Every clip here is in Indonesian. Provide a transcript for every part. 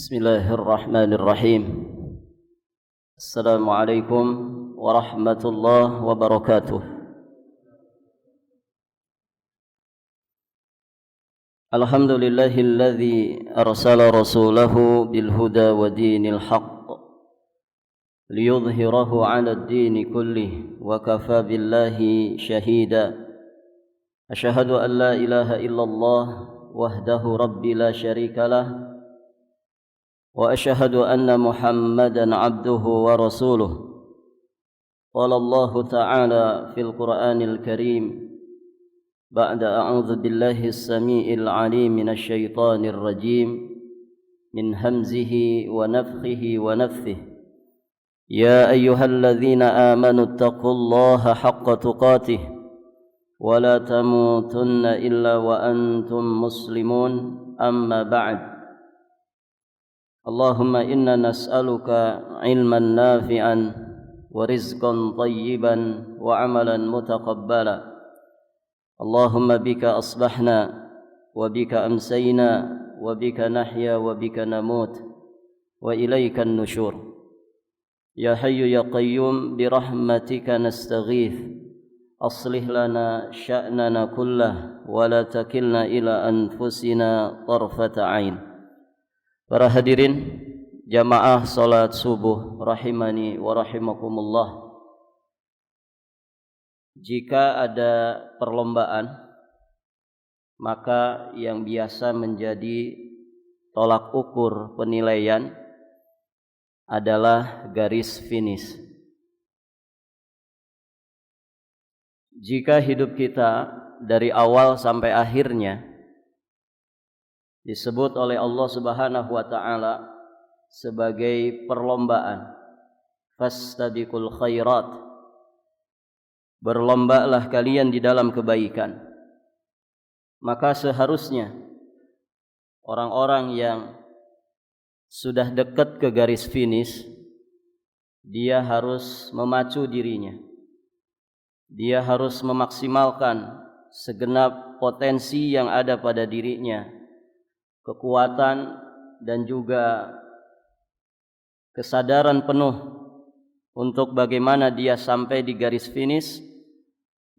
Bismillahirrahmanirrahim. Assalamualaikum warahmatullahi wabarakatuh. Alhamdulillahilladzi arsala rasulahu bil huda wa dinil haqq liyudhhirahu 'ala ad-din kullih wa kafa billahi shahida. Asyhadu an la ilaha illallah wahdahu rabbi la syarika lah wa asyhadu anna Muhammadan 'abduhu wa rasuluh. Qala Allah ta'ala fil Qur'anil Karim ba'da a'udzu billahi as-sami'il 'alim minasy syaithanir rajim min hamzihi wa nafthihi wa nafthihi. Ya ayyuhalladzina amanu taqullaha haqqa tuqatih wa la tamutunna illa wa antum muslimun. Amma ba'd. Allahumma inna nas'aluka ilman nafi'an wa rizqan tayyiban wa amalan mutaqabbala. Allahumma bika asbahna wa bika amsayna wa bika nahya wa bika namut wa ilayka an-nusyur. Ya hayyu ya qayyum bi rahmatika nastaghith aslih lana sya'nana kullah wa la takilna ila anfusina tarfata 'ain. Para hadirin jamaah salat subuh rahimani wa rahimakumullah. Jika ada perlombaan, maka yang biasa menjadi tolak ukur penilaian adalah garis finish. Jika hidup kita dari awal sampai akhirnya disebut oleh Allah Subhanahu wa taala sebagai perlombaan, fastabiqul khairat, berlombalah kalian di dalam kebaikan, maka seharusnya orang-orang yang sudah dekat ke garis finish, dia harus memacu dirinya, dia harus memaksimalkan segenap potensi yang ada pada dirinya, kekuatan dan juga kesadaran penuh untuk bagaimana dia sampai di garis finish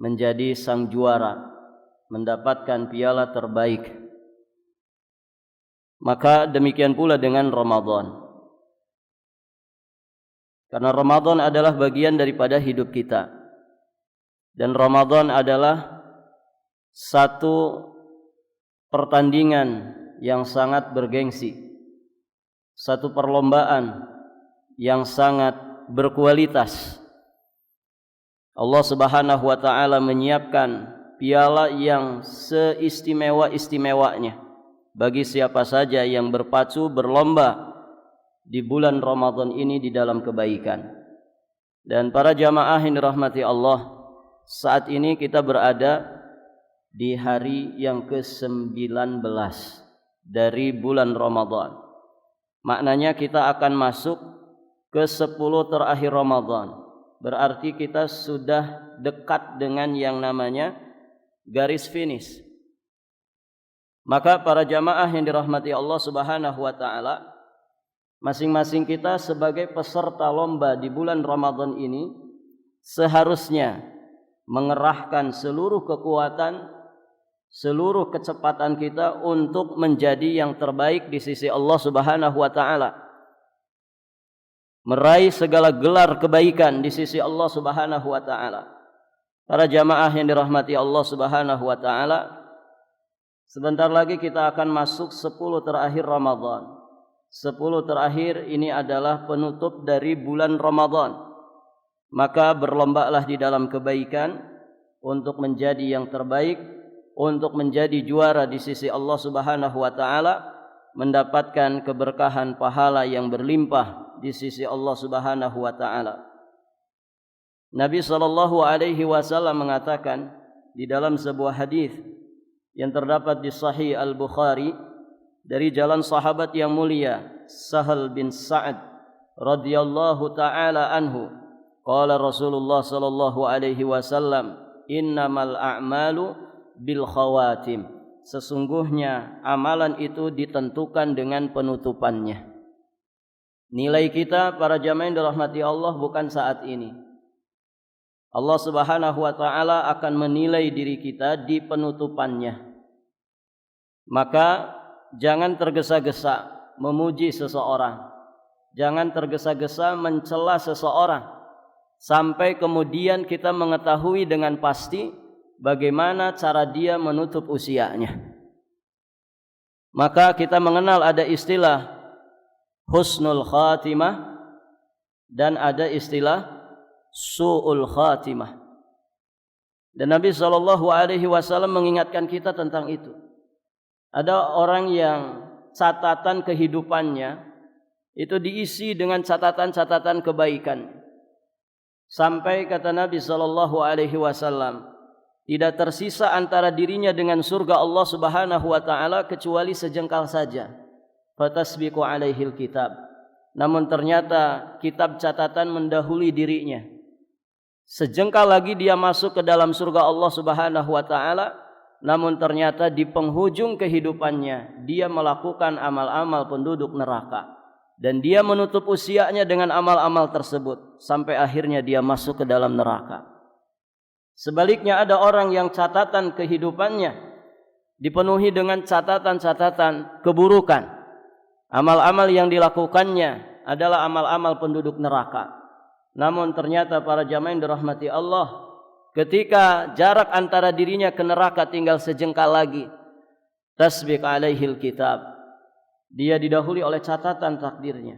menjadi sang juara, mendapatkan piala terbaik. Maka demikian pula dengan Ramadan. Karena Ramadan adalah bagian daripada hidup kita. Dan Ramadan adalah satu pertandingan yang sangat bergengsi, satu perlombaan yang sangat berkualitas. Allah Subhanahu wa taala menyiapkan piala yang seistimewa-istimewanya bagi siapa saja yang berpacu berlomba di bulan Ramadan ini di dalam kebaikan. Dan para jamaah yang dirahmati Allah, saat ini kita berada di hari yang ke-19 dari bulan Ramadan. Maknanya kita akan masuk ke 10 terakhir Ramadan. Berarti kita sudah dekat dengan yang namanya garis finish. Maka para jamaah yang dirahmati Allah Subhanahu wa taala, masing-masing kita sebagai peserta lomba di bulan Ramadan ini seharusnya mengerahkan seluruh kekuatan, seluruh kecepatan kita untuk menjadi yang terbaik di sisi Allah Subhanahu wa taala. Meraih segala gelar kebaikan di sisi Allah Subhanahu wa taala. Para jamaah yang dirahmati Allah Subhanahu wa taala, sebentar lagi kita akan masuk 10 terakhir Ramadan. 10 terakhir ini adalah penutup dari bulan Ramadan. Maka berlombalah di dalam kebaikan untuk menjadi yang terbaik, untuk menjadi juara di sisi Allah Subhanahu wa taala, mendapatkan keberkahan pahala yang berlimpah di sisi Allah Subhanahu wa taala. Nabi sallallahu alaihi wasallam mengatakan di dalam sebuah hadis yang terdapat di Sahih Al-Bukhari dari jalan sahabat yang mulia Sahal bin Sa'ad radhiyallahu taala anhu, qala Rasulullah sallallahu alaihi wasallam, innamal a'malu bil khawatim, sesungguhnya amalan itu ditentukan dengan penutupannya. Nilai kita para jamaah yang dirahmati Allah bukan saat ini. Allah Subhanahu wa taala akan menilai diri kita di penutupannya. Maka jangan tergesa-gesa memuji seseorang. Jangan tergesa-gesa mencela seseorang sampai kemudian kita mengetahui dengan pasti bagaimana cara dia menutup usianya. Maka kita mengenal ada istilah husnul khatimah dan ada istilah su'ul khatimah. Dan Nabi SAW mengingatkan kita tentang itu. Ada orang yang catatan kehidupannya itu diisi dengan catatan-catatan kebaikan. Sampai kata Nabi SAW, tidak tersisa antara dirinya dengan surga Allah Subhanahu wa taala kecuali sejengkal saja. Fatasbiqu alaihil kitab. Namun ternyata kitab catatan mendahului dirinya. Sejengkal lagi dia masuk ke dalam surga Allah Subhanahu wa taala, namun ternyata di penghujung kehidupannya dia melakukan amal-amal penduduk neraka dan dia menutup usianya dengan amal-amal tersebut sampai akhirnya dia masuk ke dalam neraka. Sebaliknya ada orang yang catatan kehidupannya dipenuhi dengan catatan-catatan keburukan. Amal-amal yang dilakukannya adalah amal-amal penduduk neraka. Namun ternyata para jamaah yang dirahmati Allah, ketika jarak antara dirinya ke neraka tinggal sejengkal lagi, tasbiq alaihil kitab, dia didahului oleh catatan takdirnya.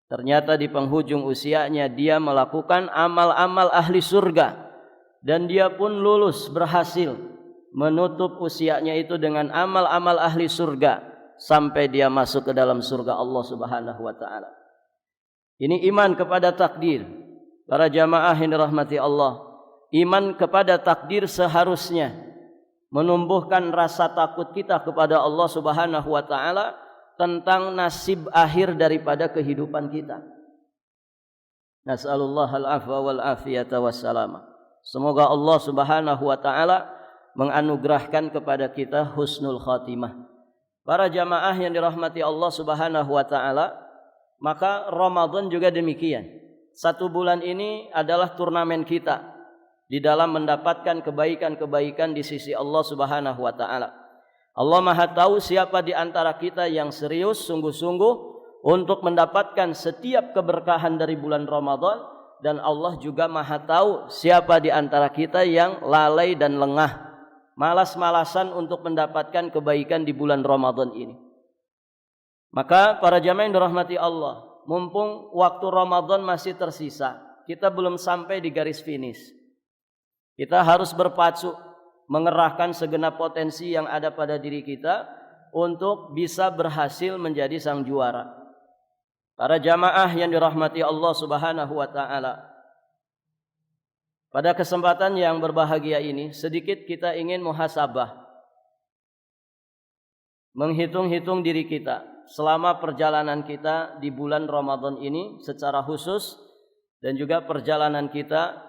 Ternyata di penghujung usianya dia melakukan amal-amal ahli surga dan dia pun lulus, berhasil menutup usianya itu dengan amal-amal ahli surga sampai dia masuk ke dalam surga Allah Subhanahu wa taala. Ini iman kepada takdir. Para jamaah yang dirahmati Allah, iman kepada takdir seharusnya menumbuhkan rasa takut kita kepada Allah Subhanahu wa taala tentang nasib akhir daripada kehidupan kita. Nas'alullah al-afwa wal afiyata wassalama. Semoga Allah Subhanahu wa taala menganugerahkan kepada kita husnul khatimah. Para jamaah yang dirahmati Allah Subhanahu wa taala, maka Ramadan juga demikian. 1 bulan ini adalah turnamen kita di dalam mendapatkan kebaikan-kebaikan di sisi Allah Subhanahu wa taala. Allah Maha tahu siapa di antara kita yang serius sungguh-sungguh untuk mendapatkan setiap keberkahan dari bulan Ramadan, dan Allah juga Maha tahu siapa di antara kita yang lalai dan lengah, malas-malasan untuk mendapatkan kebaikan di bulan Ramadan ini. Maka para jamaah yang dirahmati Allah, mumpung waktu Ramadan masih tersisa, kita belum sampai di garis finish. Kita harus berpacu mengerahkan segenap potensi yang ada pada diri kita untuk bisa berhasil menjadi sang juara. Para jamaah yang dirahmati Allah Subhanahu wa taala, pada kesempatan yang berbahagia ini sedikit kita ingin muhasabah, menghitung-hitung diri kita selama perjalanan kita di bulan Ramadan ini secara khusus, dan juga perjalanan kita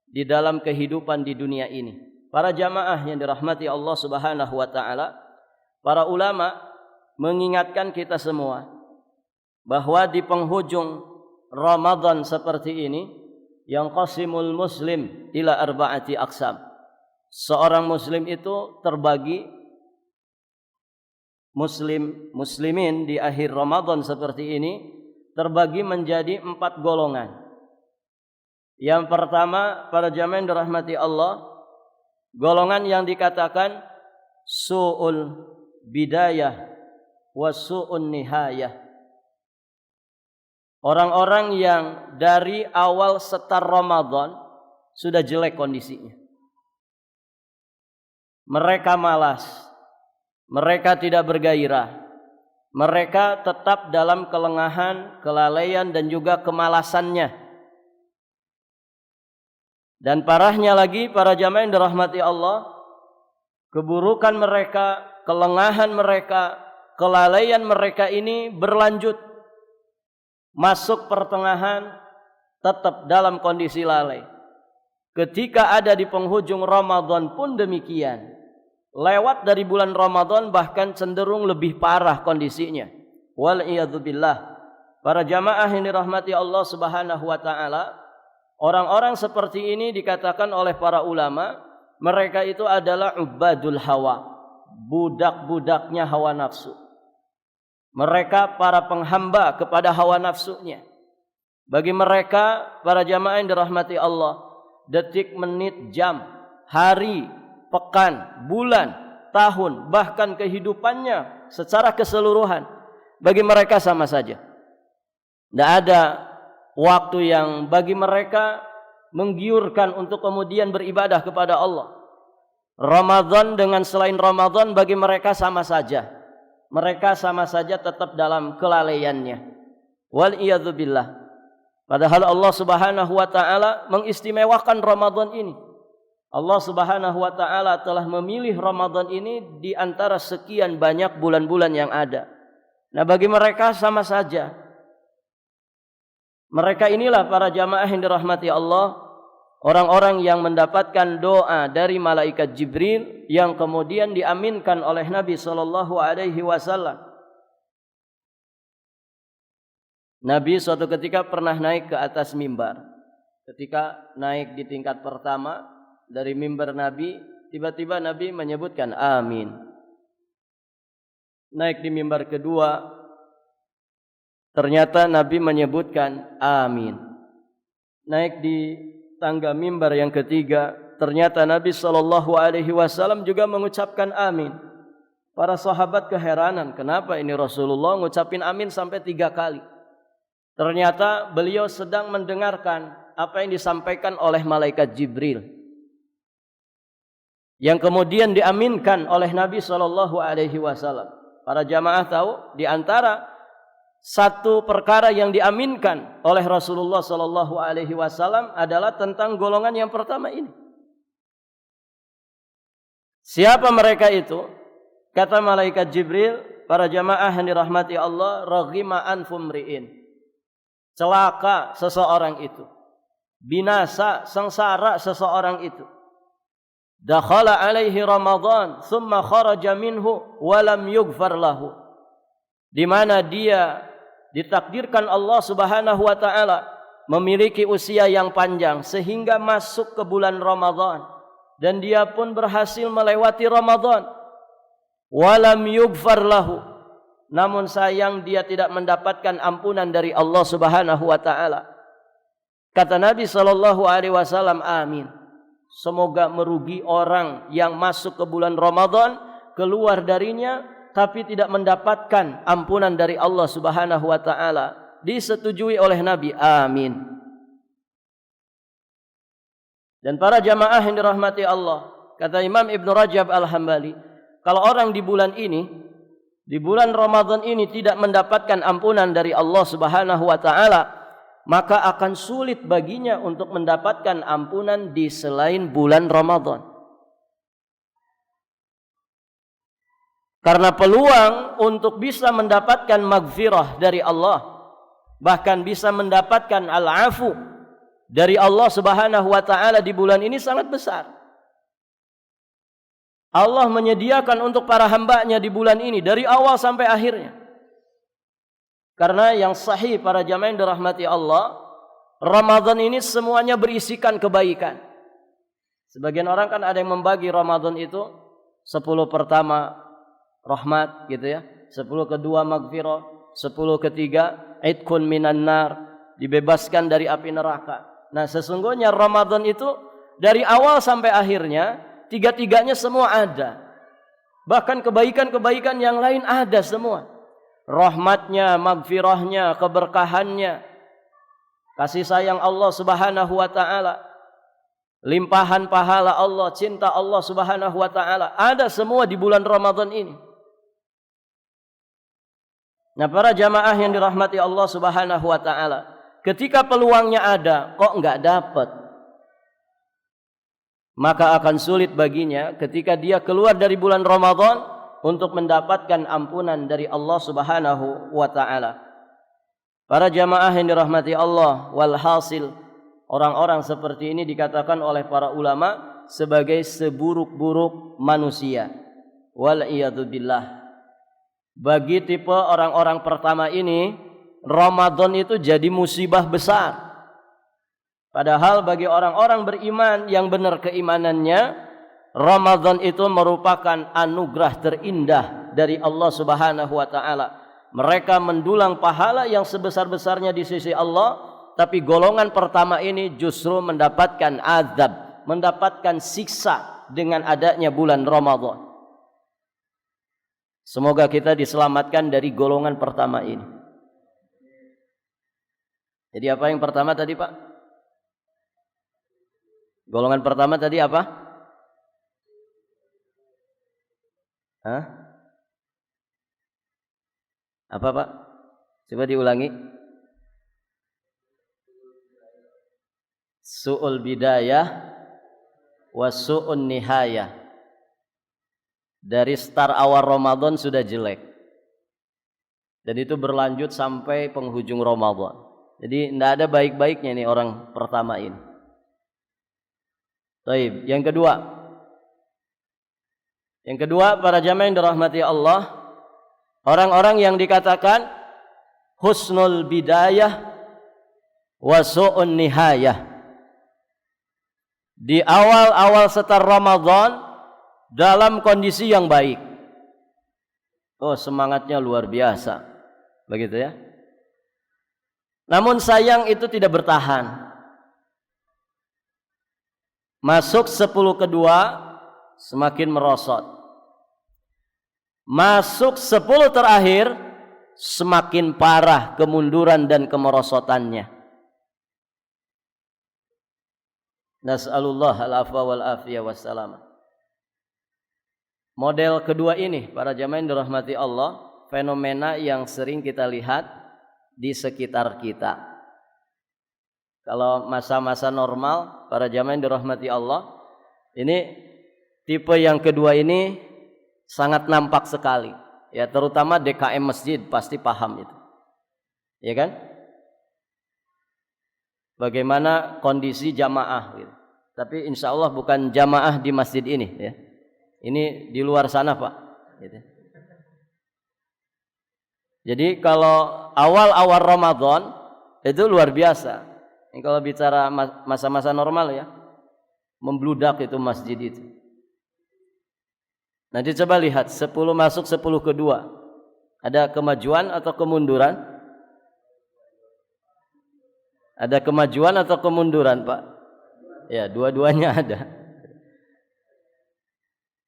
di dalam kehidupan di dunia ini. Para jamaah yang dirahmati Allah Subhanahu wa taala, para ulama mengingatkan kita semua bahwa di penghujung Ramadan seperti ini, yang qasimul muslim ila arba'ati aqsam. Seorang muslim itu terbagi, muslimin di akhir Ramadan seperti ini terbagi menjadi 4 golongan. Yang pertama, para jamaah yang dirahmati Allah, golongan yang dikatakan su'ul bidayah wa su'un nihayah. Orang-orang yang dari awal setar Ramadan sudah jelek kondisinya. Mereka malas, mereka tidak bergairah, mereka tetap dalam kelengahan, kelalaian dan juga kemalasannya. Dan parahnya lagi para jamaah yang dirahmati Allah, keburukan mereka, kelengahan mereka, kelalaian mereka ini berlanjut. Masuk pertengahan tetap dalam kondisi lalai. Ketika ada di penghujung Ramadan pun demikian. Lewat dari bulan Ramadan bahkan cenderung lebih parah kondisinya. Wal iyadzubillah. Para jamaah yang dirahmati Allah Subhanahu wa taala, orang-orang seperti ini dikatakan oleh para ulama, mereka itu adalah ubadul hawa, budak-budaknya hawa nafsu. Mereka para penghamba kepada hawa nafsunya. Bagi mereka, para jamaah yang dirahmati Allah, detik, menit, jam, hari, pekan, bulan, tahun, bahkan kehidupannya secara keseluruhan, bagi mereka sama saja. Tidak ada waktu yang bagi mereka menggiurkan untuk kemudian beribadah kepada Allah. Ramadan dengan selain Ramadan bagi mereka sama saja. Mereka sama saja tetap dalam kelalaiannya. Wal iyadzu billah. Padahal Allah Subhanahu wa taala mengistimewakan Ramadan ini. Allah Subhanahu wa taala telah memilih Ramadan ini di antara sekian banyak bulan-bulan yang ada. Nah, bagi mereka sama saja. Mereka inilah para jamaah yang dirahmati Allah, orang-orang yang mendapatkan doa dari malaikat Jibril yang kemudian diaminkan oleh Nabi sallallahu alaihi wasallam. Nabi suatu ketika pernah naik ke atas mimbar. Ketika naik di tingkat pertama dari mimbar Nabi, tiba-tiba Nabi menyebutkan amin. Naik di mimbar kedua, ternyata Nabi menyebutkan amin. Naik di tangga mimbar yang ketiga, ternyata Nabi sallallahu alaihi wasallam juga mengucapkan amin. Para sahabat keheranan, kenapa ini Rasulullah ngucapin amin sampai 3 kali? Ternyata beliau sedang mendengarkan apa yang disampaikan oleh malaikat Jibril, yang kemudian diaminkan oleh Nabi sallallahu alaihi wasallam. Para jamaah tahu, di antara satu perkara yang diaminkan oleh Rasulullah sallallahu alaihi wasallam adalah tentang golongan yang pertama ini. Siapa mereka itu? Kata malaikat Jibril, para jamaah yang dirahmati Allah, raghima anfum ri'in. Celaka seseorang itu. Binasa, sengsara seseorang itu. Dakhala alaihi Ramadan, thumma kharaja minhu wa lam yughfar lahu. Di mana dia ditakdirkan Allah Subhanahu wa taala memiliki usia yang panjang sehingga masuk ke bulan Ramadan dan dia pun berhasil melewati Ramadan. Walam yughfar lahu. Namun sayang dia tidak mendapatkan ampunan dari Allah Subhanahu wa taala. Kata Nabi sallallahu alaihi wasallam, amin. Semoga merugi orang yang masuk ke bulan Ramadan, keluar darinya tapi tidak mendapatkan ampunan dari Allah Subhanahu wa taala. Disetujui oleh Nabi, amin. Dan para jamaah yang dirahmati Allah, kata Imam Ibn Rajab Al-Hambali, kalau orang di bulan ini, di bulan Ramadan ini tidak mendapatkan ampunan dari Allah Subhanahu wa taala, maka akan sulit baginya untuk mendapatkan ampunan di selain bulan Ramadan. Karena peluang untuk bisa mendapatkan maghfirah dari Allah, bahkan bisa mendapatkan al-afu dari Allah Subhanahu wa taala di bulan ini sangat besar. Allah menyediakan untuk para hambanya di bulan ini dari awal sampai akhirnya. Karena yang sahih para jamaah yang dirahmati Allah, Ramadan ini semuanya berisikan kebaikan. Sebagian orang kan ada yang membagi Ramadan itu 10 pertama rahmat gitu ya, 10 kedua maghfirah, 10 ketiga idkun minan nar, dibebaskan dari api neraka. Nah, sesungguhnya Ramadan itu dari awal sampai akhirnya tiga-tiganya semua ada. Bahkan kebaikan-kebaikan yang lain ada semua. Rahmatnya, maghfirahnya, keberkahannya, kasih sayang Allah Subhanahu wa taala, limpahan pahala Allah, cinta Allah Subhanahu wa taala, ada semua di bulan Ramadan ini. Nah, para jamaah yang dirahmati Allah Subhanahu wa taala, ketika peluangnya ada kok enggak dapat, maka akan sulit baginya ketika dia keluar dari bulan Ramadan untuk mendapatkan ampunan dari Allah Subhanahu wa taala. Para jamaah yang dirahmati Allah, walhasil orang-orang seperti ini dikatakan oleh para ulama sebagai seburuk-buruk manusia. Wal iyadu billah. Bagi tipe orang-orang pertama ini, Ramadan itu jadi musibah besar. Padahal bagi orang-orang beriman yang benar keimanannya, Ramadan itu merupakan anugerah terindah dari Allah Subhanahu wa taala. Mereka mendulang pahala yang sebesar-besarnya di sisi Allah, tapi golongan pertama ini justru mendapatkan azab, mendapatkan siksa dengan adanya bulan Ramadan. Semoga kita diselamatkan dari golongan pertama ini. Jadi apa yang pertama tadi, Pak? Golongan pertama tadi apa? Hah? Apa, Pak? Coba diulangi. Su'ul bidayah wa su'un nihayah. Dari start awal Ramadan sudah jelek. Dan itu berlanjut sampai penghujung Ramadan. Jadi tidak ada baik-baiknya nih orang pertama ini. Baik, yang kedua. Yang kedua, para jamaah yang dirahmati Allah, orang-orang yang dikatakan husnul bidayah wa su'un nihayah. Di awal-awal start Ramadan dalam kondisi yang baik. Oh, semangatnya luar biasa. Begitu ya. Namun sayang itu tidak bertahan. Masuk 10 kedua semakin merosot. Masuk 10 terakhir semakin parah kemunduran dan kemerosotannya. Nas'alullah al-afwa wal afiyah wassalam. Model kedua ini, para jamaah yang dirahmati Allah, fenomena yang sering kita lihat di sekitar kita. Kalau masa-masa normal, para jamaah yang dirahmati Allah, ini tipe yang kedua ini sangat nampak sekali. Ya, terutama DKM masjid pasti paham itu. Ya kan? Bagaimana kondisi jamaah gitu. Tapi insya Allah bukan jamaah di masjid ini ya. Ini di luar sana, Pak. Gitu. Jadi kalau awal-awal Ramadan itu luar biasa. Ini kalau bicara masa-masa normal ya, membludak itu masjid itu. Nanti coba lihat 10 masuk 10 kedua. Ada kemajuan atau kemunduran? Ada kemajuan atau kemunduran, Pak? Ya, dua-duanya ada.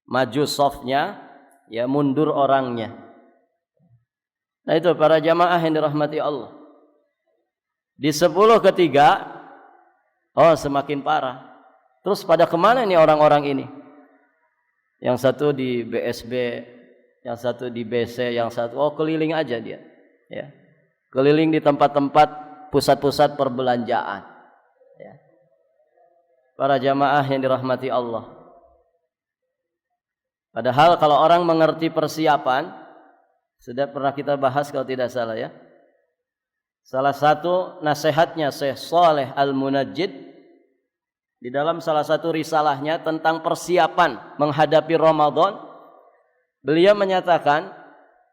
Maju softnya, ya mundur orangnya. Nah itu para jamaah yang dirahmati Allah. Di 10 ketiga, oh semakin parah. Terus pada kemana nih orang-orang ini? Yang satu di BSB, yang satu di BC, yang satu keliling aja dia. Ya. Keliling di tempat-tempat pusat-pusat perbelanjaan. Ya. Para jamaah yang dirahmati Allah. Padahal kalau orang mengerti persiapan, sudah pernah kita bahas kalau tidak salah ya. Salah satu nasihatnya Syekh Shalih Al-Munajjid di dalam salah satu risalahnya tentang persiapan menghadapi Ramadan, beliau menyatakan,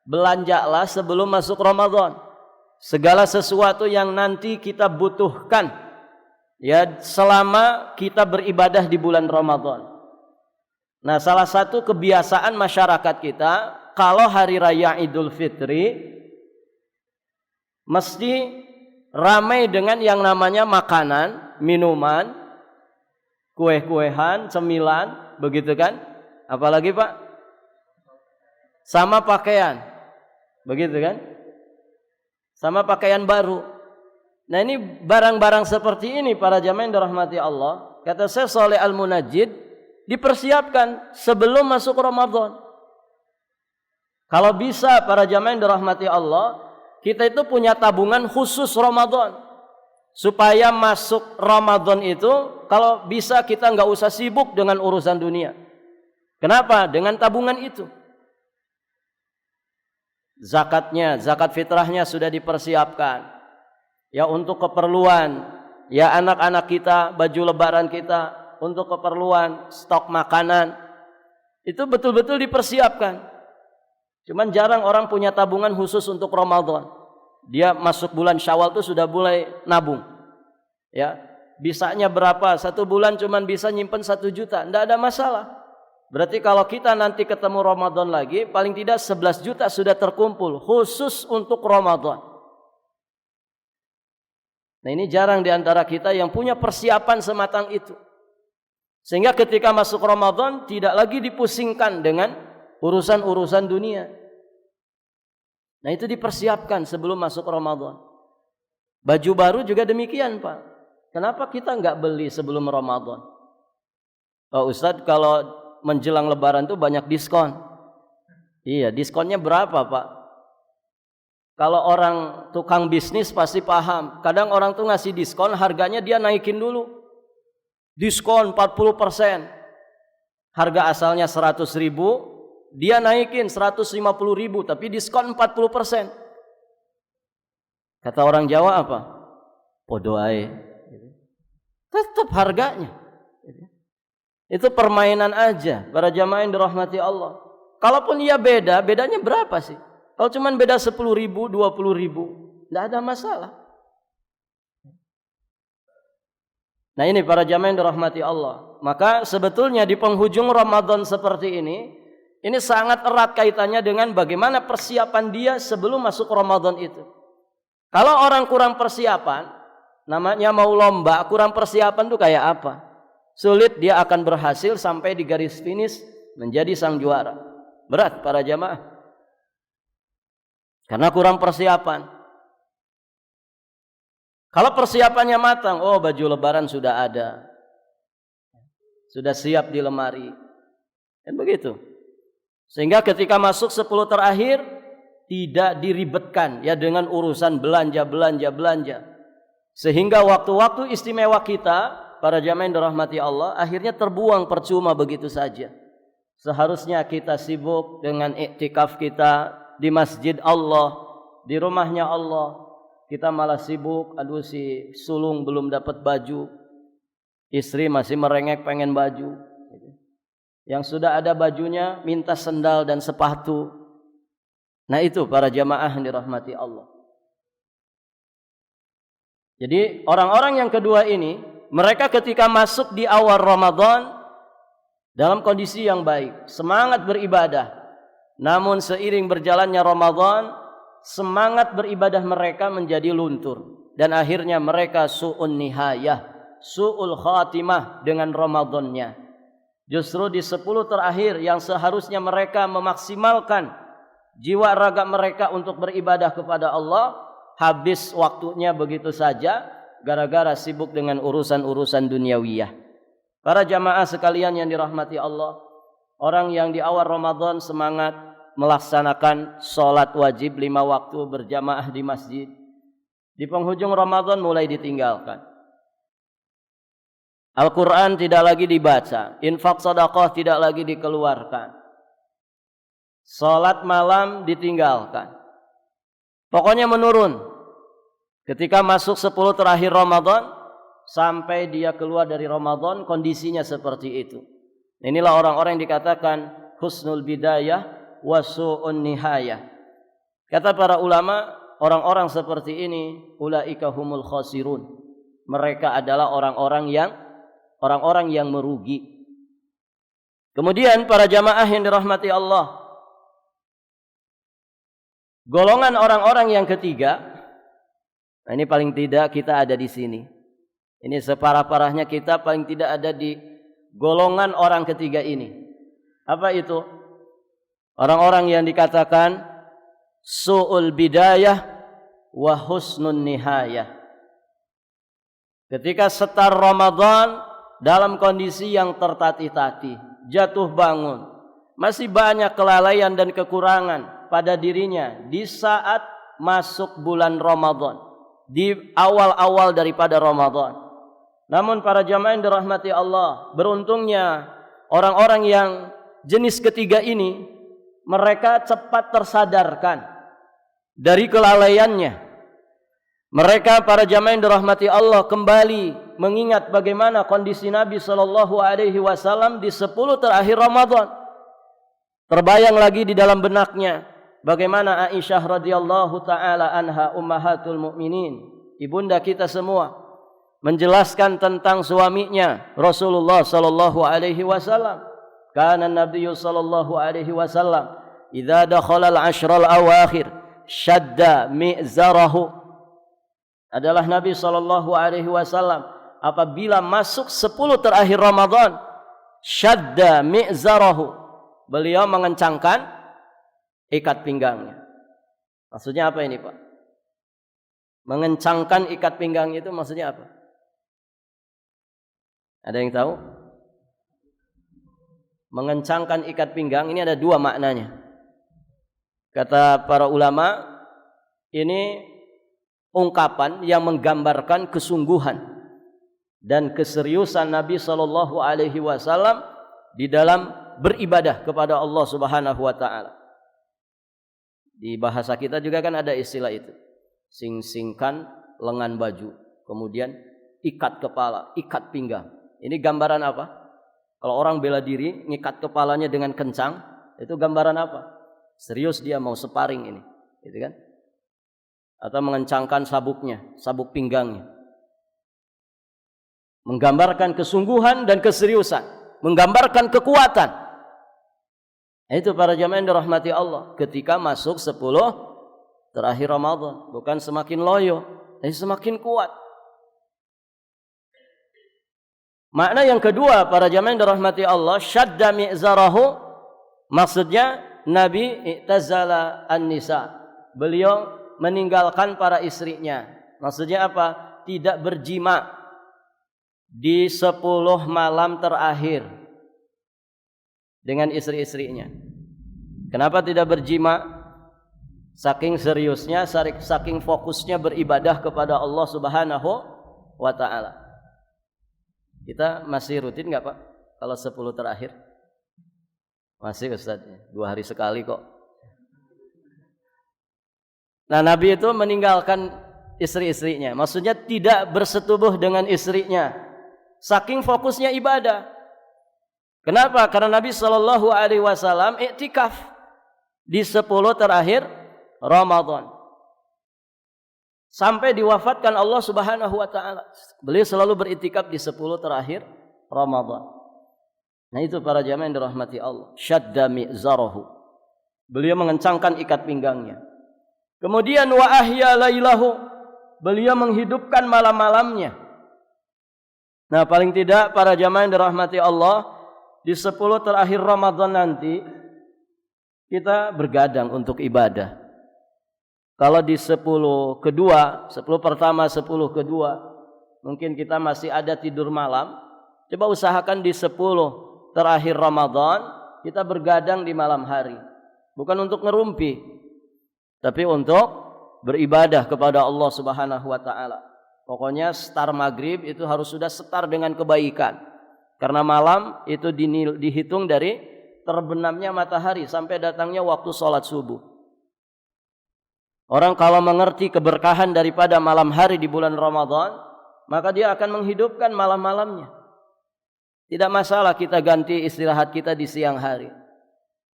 belanjalah sebelum masuk Ramadan. Segala sesuatu yang nanti kita butuhkan ya selama kita beribadah di bulan Ramadan. Nah, salah satu kebiasaan masyarakat kita kalau hari raya Idul Fitri mesti ramai dengan yang namanya makanan, minuman, kue-kuehan, cemilan, begitu kan? Apalagi Pak? Sama pakaian, begitu kan? Sama pakaian baru. Nah ini barang-barang seperti ini para jamaah yang dirahmati Allah, kata Syekh Shalih Al-Munajjid, dipersiapkan sebelum masuk Ramadan. Kalau bisa para jamaah yang dirahmati Allah, kita itu punya tabungan khusus Ramadan. Supaya masuk Ramadan itu, kalau bisa kita nggak usah sibuk dengan urusan dunia. Kenapa? Dengan tabungan itu. Zakatnya, zakat fitrahnya sudah dipersiapkan. Ya untuk keperluan, ya anak-anak kita, baju lebaran kita, untuk keperluan stok makanan. Itu betul-betul dipersiapkan. Cuman jarang orang punya tabungan khusus untuk Ramadan. Dia masuk bulan Syawal tuh sudah mulai nabung. Ya, bisanya berapa? 1 bulan cuman bisa nyimpen 1 juta, enggak ada masalah. Berarti kalau kita nanti ketemu Ramadan lagi, paling tidak 11 juta sudah terkumpul khusus untuk Ramadan. Nah, ini jarang di antara kita yang punya persiapan sematang itu. Sehingga ketika masuk Ramadan tidak lagi dipusingkan dengan urusan-urusan dunia. Nah, itu dipersiapkan sebelum masuk Ramadan. Baju baru juga demikian, Pak. Kenapa kita enggak beli sebelum Ramadan? Oh, Ustadz, kalau menjelang Lebaran tuh banyak diskon. Iya, diskonnya berapa, Pak? Kalau orang tukang bisnis pasti paham. Kadang orang tuh ngasih diskon, harganya dia naikin dulu. Diskon 40%. Harga asalnya 100.000, dia naikin 150.000, tapi diskon 40%. Kata orang Jawa apa? Podo ae. Tetap harganya. Itu permainan aja para jamaah yang dirahmati Allah. Kalaupun ia beda, bedanya berapa sih? Kalau cuma beda 10.000, 20.000, tidak ada masalah. Nah, ini para jamaah yang dirahmati Allah. Maka sebetulnya di penghujung Ramadan seperti ini sangat erat kaitannya dengan bagaimana persiapan dia sebelum masuk Ramadan itu. Kalau orang kurang persiapan, namanya mau lomba, kurang persiapan itu kayak apa? Sulit dia akan berhasil sampai di garis finish menjadi sang juara. Berat para jamaah. Karena kurang persiapan. Kalau persiapannya matang, oh baju lebaran sudah ada. Sudah siap di lemari. Kan begitu. Sehingga ketika masuk 10 terakhir tidak diribetkan ya dengan urusan belanja. Sehingga waktu-waktu istimewa kita, para jamaah yang dirahmati Allah, akhirnya terbuang percuma begitu saja. Seharusnya kita sibuk dengan iktikaf kita di masjid Allah, di rumahnya Allah. Kita malah sibuk, aduh si sulung belum dapat baju, istri masih merengek pengen baju. Yang sudah ada bajunya minta sendal dan sepatu. Nah, itu para jamaah yang dirahmati Allah. Jadi orang-orang yang kedua ini, mereka ketika masuk di awal Ramadan dalam kondisi yang baik, semangat beribadah. Namun seiring berjalannya Ramadan, semangat beribadah mereka menjadi luntur. Dan akhirnya mereka su'un nihayah, su'ul khatimah dengan Ramadannya. Justru di 10 terakhir yang seharusnya mereka memaksimalkan jiwa raga mereka untuk beribadah kepada Allah, habis waktunya begitu saja gara-gara sibuk dengan urusan-urusan duniawiyah. Para jamaah sekalian yang dirahmati Allah, orang yang di awal Ramadan semangat melaksanakan sholat wajib 5 waktu berjamaah di masjid, di penghujung Ramadan mulai ditinggalkan. Al-Quran tidak lagi dibaca, infak sedekah tidak lagi dikeluarkan, sholat malam ditinggalkan. Pokoknya menurun. Ketika masuk 10 terakhir Ramadan sampai dia keluar dari Ramadan, kondisinya seperti itu. Inilah orang-orang yang dikatakan husnul bidayah wa su'un nihayah. Kata para ulama, orang-orang seperti ini ulaika humul khasirun. Mereka adalah orang-orang yang merugi. Kemudian para jamaah yang dirahmati Allah, golongan orang-orang yang ketiga, nah ini paling tidak kita ada di sini. Ini separah-parahnya kita paling tidak ada di golongan orang ketiga ini. Apa itu? Orang-orang yang dikatakan su'ul bidayah wa husnun nihayah. Ketika setar Ramadan dalam kondisi yang tertatih-tatih, jatuh bangun, masih banyak kelalaian dan kekurangan pada dirinya di saat masuk bulan Ramadan, di awal-awal daripada Ramadan. Namun para jamaah yang dirahmati Allah, beruntungnya orang-orang yang jenis ketiga ini, mereka cepat tersadarkan dari kelalaiannya. Mereka para jamaah yang dirahmati Allah kembali mengingat bagaimana kondisi Nabi Shallallahu Alaihi Wasallam di 10 terakhir Ramadan. Terbayang lagi di dalam benaknya bagaimana Aisyah radhiyallahu taala anha ummahatul mukminin, ibunda kita semua, menjelaskan tentang suaminya Rasulullah sallallahu alaihi wasallam. Kana Nabi sallallahu alaihi wasallam idza dakhala al-ashra al-awakhir syadda mi'zarahu. Adalah Nabi sallallahu alaihi wasallam apabila masuk 10 terakhir Ramadan, syadda mi'zarahu, beliau mengencangkan ikat pinggangnya. Maksudnya apa ini, Pak? Mengencangkan ikat pinggang itu maksudnya apa? Ada yang tahu? Mengencangkan ikat pinggang ini ada 2 maknanya. Kata para ulama, ini ungkapan yang menggambarkan kesungguhan dan keseriusan Nabi sallallahu alaihi wasallam di dalam beribadah kepada Allah Subhanahu wa taala. Di bahasa kita juga kan ada istilah itu. Sing-singkan lengan baju, kemudian ikat kepala, ikat pinggang. Ini gambaran apa? Kalau orang bela diri, ngikat kepalanya dengan kencang, itu gambaran apa? Serius dia mau sparring ini, gitu kan? Atau mengencangkan sabuknya, sabuk pinggangnya. Menggambarkan kesungguhan dan keseriusan, menggambarkan kekuatan. Itu para jamaah yang dirahmati Allah, ketika masuk 10 terakhir Ramadan, bukan semakin loyo, tapi semakin kuat. Makna yang kedua para jamaah yang dirahmati Allah, syadda mi'zarahu, maksudnya Nabi i'tazala an-nisa, beliau meninggalkan para istrinya. Maksudnya apa? Tidak berjima di 10 malam terakhir dengan istri-istrinya. Kenapa tidak berjima? Saking seriusnya, saking fokusnya beribadah kepada Allah Subhanahu wa taala. Kita masih rutin enggak, Pak? Kalau 10 terakhir? Masih, Ustaz. 2 hari sekali kok. Nah, Nabi itu meninggalkan istri-istrinya. Maksudnya tidak bersetubuh dengan istrinya. Saking fokusnya ibadah. Kenapa? Karena Nabi sallallahu alaihi wasallam iktikaf di 10 terakhir Ramadan. Sampai diwafatkan Allah Subhanahu wa taala. Beliau selalu beriktikaf di 10 terakhir Ramadan. Nah, itu para jamaah yang dirahmati Allah. Syadda mi'zarahu. Beliau mengencangkan ikat pinggangnya. Kemudian wa ahya lailahu. Beliau menghidupkan malam-malamnya. Nah, paling tidak para jamaah yang dirahmati Allah, di 10 terakhir Ramadan nanti kita bergadang untuk ibadah. Kalau di 10 kedua, 10 pertama, 10 kedua, mungkin kita masih ada tidur malam. Coba usahakan di 10 terakhir Ramadan kita bergadang di malam hari. Bukan untuk ngerumpi, tapi untuk beribadah kepada Allah Subhanahu wa taala. Pokoknya setar maghrib itu harus sudah setar dengan kebaikan. Karena malam itu dihitung dari terbenamnya matahari sampai datangnya waktu sholat subuh. Orang kalau mengerti keberkahan daripada malam hari di bulan Ramadan, maka dia akan menghidupkan malam-malamnya. Tidak masalah kita ganti istirahat kita di siang hari.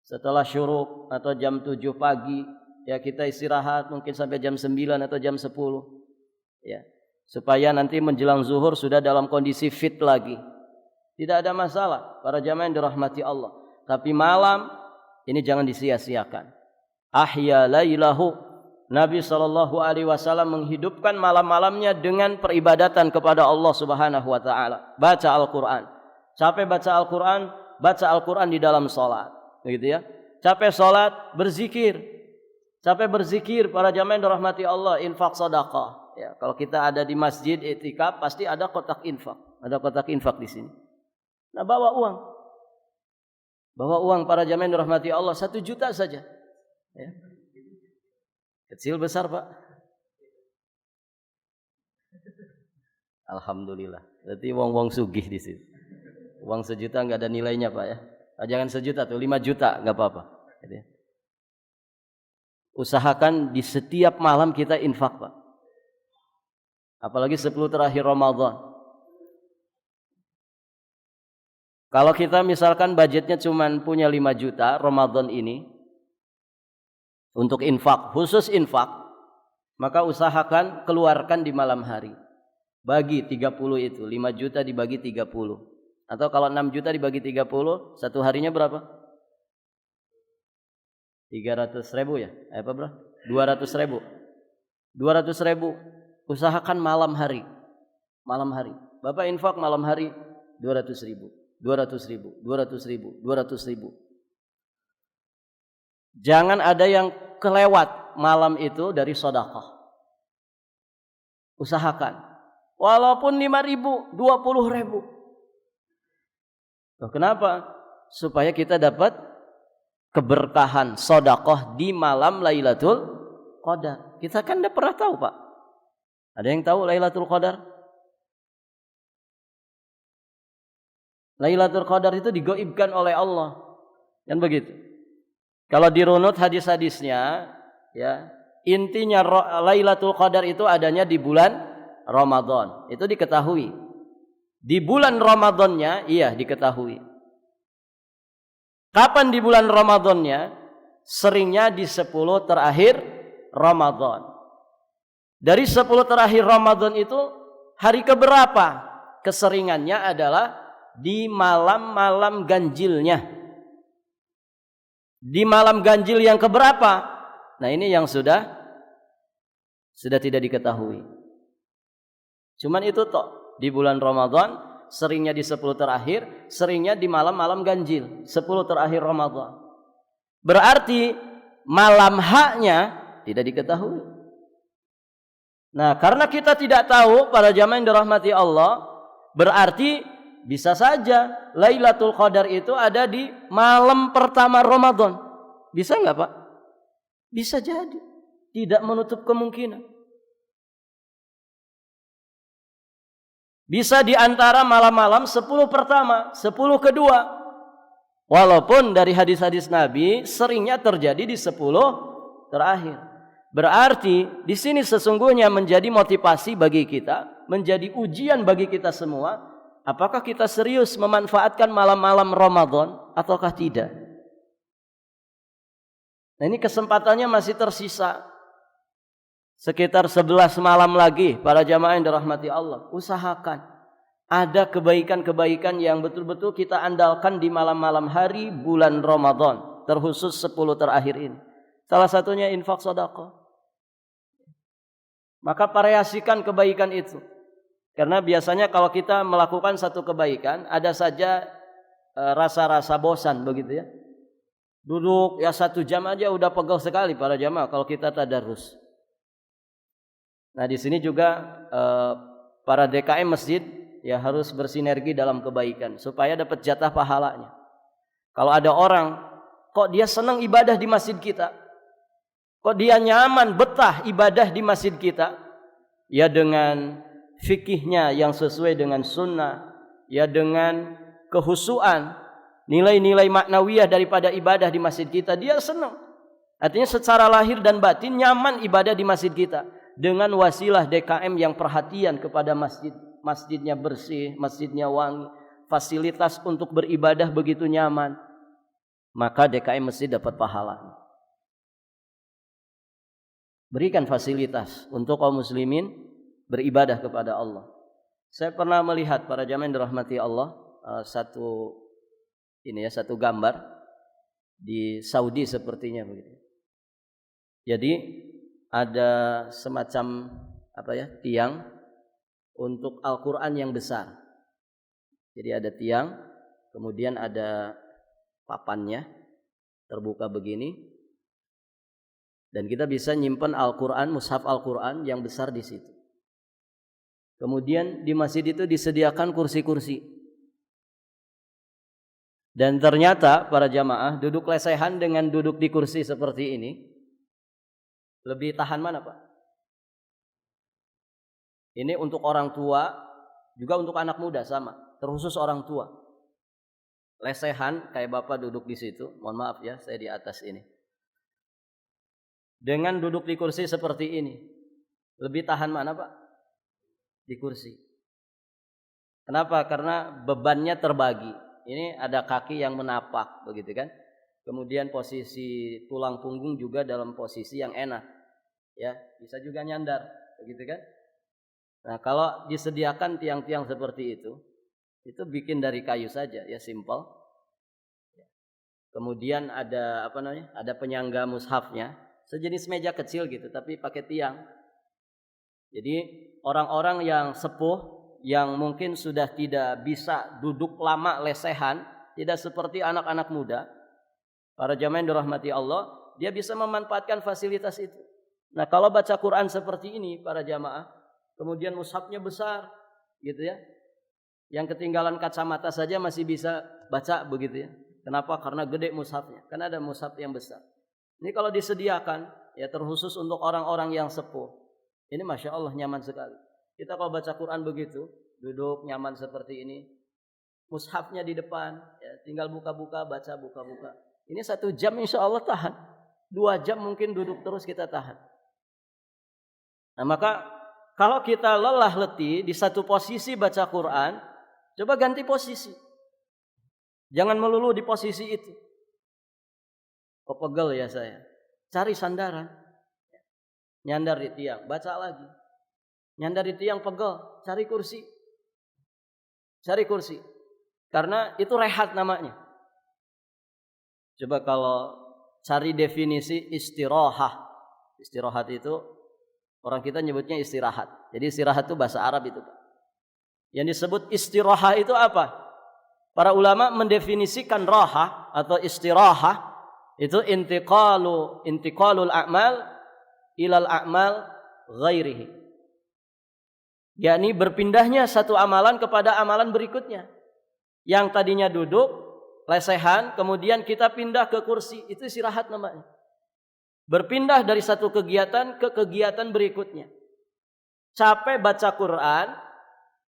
Setelah syuruk atau jam 7 pagi, ya kita istirahat mungkin sampai jam 9 atau jam 10. Ya, supaya nanti menjelang zuhur sudah dalam kondisi fit lagi. Tidak ada masalah para jamaah yang dirahmati Allah. Tapi malam ini jangan disia-siakan. Ahya lailahu. Nabi sallallahu alaihi wasallam menghidupkan malam-malamnya dengan peribadatan kepada Allah Subhanahu wa taala. Baca Al-Qur'an. Capek baca Al-Qur'an, baca Al-Qur'an di dalam salat, begitu ya. Capek salat, berzikir. Capek berzikir para jamaah yang dirahmati Allah, infak sedekah. Ya, kalau kita ada di masjid iktikaf pasti ada kotak infak. Ada kotak infak di sini. Nah, bawa uang. Bawa uang para jamaah yang dirahmati Allah 1 juta saja. Ya. Kecil besar, Pak. Alhamdulillah. Berarti wong-wong sugih di sini. Uang 1 juta enggak ada nilainya, Pak ya. Jangan 1 juta tuh, 5 juta enggak apa-apa. Usahakan di setiap malam kita infak, Pak. Apalagi 10 terakhir Ramadan. Kalau kita misalkan budgetnya cuma punya 5 juta Ramadan ini, untuk infak, khusus infak, maka usahakan keluarkan di malam hari. Bagi 30 itu, 5 juta dibagi 30. Atau kalau 6 juta dibagi 30, satu harinya berapa? 300 ribu ya? Apa bro? 200 ribu. 200 ribu. Usahakan malam hari. Malam hari. Bapak infak malam hari 200 ribu. 200 ribu. 200 ribu. 200 ribu. Jangan ada yang kelewat malam itu dari sedekah. Usahakan. Walaupun 5 ribu, 20 ribu. Kenapa? Supaya kita dapat keberkahan sedekah di malam Lailatul Qadar. Kita kan tidak pernah tahu, Pak. Ada yang tahu Lailatul Qadar? Lailatul Qadar itu digaibkan oleh Allah. Kan begitu. Kalau dirunut hadis-hadisnya, ya, intinya Lailatul Qadar itu adanya di bulan Ramadan. Itu diketahui. Di bulan Ramadannya, iya diketahui. Kapan di bulan Ramadannya? Seringnya di 10 terakhir Ramadan. Dari 10 terakhir Ramadan itu hari keberapa? Keseringannya adalah di malam-malam ganjilnya. Di malam ganjil yang keberapa? Nah ini yang sudah tidak diketahui. Cuman itu toh di bulan Ramadan seringnya di 10 terakhir, seringnya di malam-malam ganjil 10 terakhir Ramadan. Berarti malam haknya tidak diketahui. Nah, karena kita tidak tahu para jamaah yang dirahmati Allah, berarti bisa saja Lailatul Qadar itu ada di malam pertama Ramadan. Bisa enggak, Pak? Bisa jadi. Tidak menutup kemungkinan. Bisa di antara malam-malam 10 pertama, 10 kedua. Walaupun dari hadis-hadis Nabi seringnya terjadi di 10 terakhir. Berarti di sini sesungguhnya menjadi motivasi bagi kita, menjadi ujian bagi kita semua, apakah kita serius memanfaatkan malam-malam Ramadan ataukah tidak? Nah, ini kesempatannya masih tersisa. Sekitar 11 malam lagi para jamaah yang dirahmati Allah. Usahakan ada kebaikan-kebaikan yang betul-betul kita andalkan di malam-malam hari bulan Ramadan, terkhusus 10 terakhir ini. Salah satunya infak sedekah. Maka variasikan kebaikan itu. Karena biasanya kalau kita melakukan satu kebaikan, ada saja rasa-rasa bosan begitu ya. Duduk ya 1 jam aja udah pegel sekali para jamaah kalau kita tadarus. Nah di sini juga para DKM masjid ya harus bersinergi dalam kebaikan supaya dapat jatah pahalanya. Kalau ada orang kok dia senang ibadah di masjid kita, kok dia nyaman betah ibadah di masjid kita, ya dengan fikihnya yang sesuai dengan sunnah, ya dengan kehusuan, nilai-nilai maknawiyah daripada ibadah di masjid kita, dia senang. Artinya secara lahir dan batin nyaman ibadah di masjid kita. Dengan wasilah DKM yang perhatian kepada masjid, masjidnya bersih, masjidnya wangi, fasilitas untuk beribadah begitu nyaman, maka DKM masjid dapat pahala. Berikan fasilitas untuk kaum muslimin beribadah kepada Allah. Saya pernah melihat para jamaah yang dirahmati Allah satu gambar di Saudi sepertinya begitu. Jadi ada semacam tiang untuk Al-Quran yang besar. Jadi ada tiang, kemudian ada papannya terbuka begini, dan kita bisa nyimpan Al-Quran, mushaf Al-Quran yang besar di situ. Kemudian di masjid itu disediakan kursi-kursi. Dan ternyata para jamaah duduk lesehan dengan duduk di kursi seperti ini, lebih tahan mana, Pak? Ini untuk orang tua, juga untuk anak muda sama, terkhusus orang tua. Lesehan kayak Bapak duduk di situ, mohon maaf ya, saya di atas ini. Dengan duduk di kursi seperti ini, lebih tahan mana, Pak? Di kursi. Kenapa? Karena bebannya terbagi. Ini ada kaki yang menapak, begitu kan? Kemudian posisi tulang punggung juga dalam posisi yang enak. Ya, bisa juga nyandar, begitu kan? Nah, kalau disediakan tiang-tiang seperti itu bikin dari kayu saja, ya simple. Kemudian ada ada penyangga mushafnya, sejenis meja kecil gitu, tapi pakai tiang. Jadi orang-orang yang sepuh, yang mungkin sudah tidak bisa duduk lama lesehan, tidak seperti anak-anak muda, para jamaah yang dirahmati Allah, dia bisa memanfaatkan fasilitas itu. Nah, kalau baca Quran seperti ini para jamaah, kemudian mushafnya besar, gitu ya. Yang ketinggalan kacamata saja masih bisa baca begitu ya. Kenapa? Karena gede mushafnya. Karena ada mushaf yang besar. Ini kalau disediakan, ya terkhusus untuk orang-orang yang sepuh. Ini Masya Allah nyaman sekali. Kita kalau baca Quran begitu, duduk nyaman seperti ini. Mushafnya di depan, ya, tinggal buka-buka, baca buka-buka. Ini 1 jam insya Allah tahan. 2 jam mungkin duduk terus kita tahan. Nah, maka kalau kita lelah letih di satu posisi baca Quran, coba ganti posisi. Jangan melulu di posisi itu. Kok pegel ya saya? Cari sandaran. Nyandar di tiang, baca lagi. Nyandar di tiang pegel, cari kursi. Cari kursi. Karena itu rehat namanya. Coba kalau cari definisi istirahah. Istirahat itu orang kita nyebutnya istirahat. Jadi istirahat itu bahasa Arab itu. Yang disebut istirahah itu apa? Para ulama mendefinisikan raha atau istirahah itu intiqalul a'mal ilal a'mal ghairihi. Yakni berpindahnya satu amalan kepada amalan berikutnya. Yang tadinya duduk, lesehan, kemudian kita pindah ke kursi, itu istirahat namanya. Berpindah dari satu kegiatan ke kegiatan berikutnya. Capek baca Quran,